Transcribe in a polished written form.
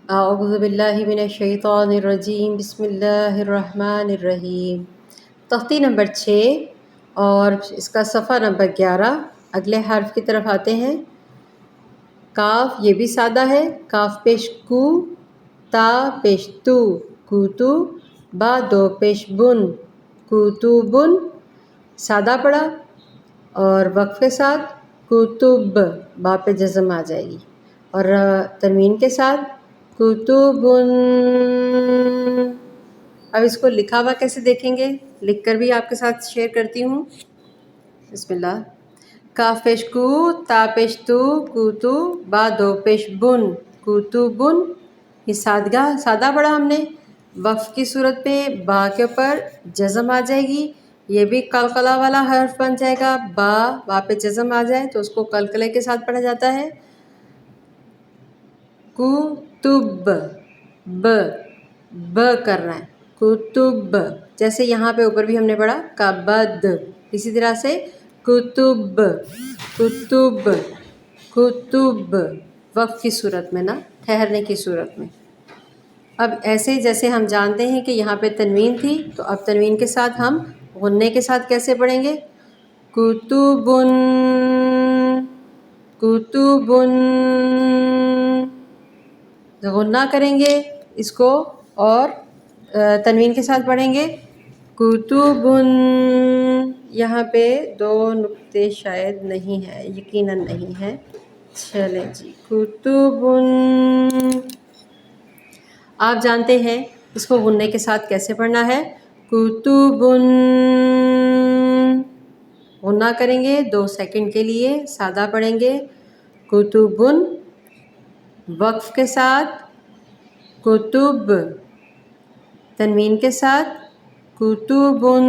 اعوذ باللہ من الشیطان الرجیم بسم اللہ الرحمن الرحیم۔ تختی نمبر 6 اور اس کا صفحہ نمبر 11۔ اگلے حرف کی طرف آتے ہیں۔ کاف یہ بھی سادہ ہے، کاف پیش کو، تا پیش تو، کوتو، با دو پیش بن، کوتوبن، سادہ پڑا اور وقف کے ساتھ کتب، با پہ جزم آ جائے گی، اور تنوین کے ساتھ کتبن۔ اب اس کو لکھا ہوا کیسے دیکھیں گے، لکھ کر بھی آپ کے ساتھ شیئر کرتی ہوں۔ بسم اللہ۔ کاف پیش کو، تا پیش تو، کوتو، با دو پیش بن، کوتوبن، یہ سادہ پڑھا ہم نے۔ وقف کی صورت پہ با کے اوپر جزم آ جائے گی، یہ بھی قلقلہ والا حرف بن جائے گا۔ با پہ جزم آ جائے تو اس کو قلقلے کے ساتھ پڑھا جاتا ہے۔ کتب، ب کرنا ہے، کتب، جیسے یہاں پہ اوپر بھی ہم نے پڑھا کبد، اسی طرح سے کتب، کتب، کتب، وقف کی صورت میں نا، ٹھہرنے کی صورت میں۔ اب ایسے جیسے ہم جانتے ہیں کہ یہاں پہ تنوین تھی، تو اب تنوین کے ساتھ ہم غنّے کے ساتھ کیسے پڑھیں گے؟ کتبن، کتبن، غنّہ کریں گے اس کو اور تنوین کے ساتھ پڑھیں گے کتبن۔ یہاں پہ دو نقطے شاید نہیں ہے، یقیناً نہیں ہے، چلیں جی، کتبن۔ آپ جانتے ہیں اس کو غنّے کے ساتھ کیسے پڑھنا ہے، کتبن، غنّہ کریں گے 2 سیکنڈ کے لیے، سادہ پڑھیں گے کتبن، وقف کے ساتھ کتب، تنوین کے ساتھ کتبن۔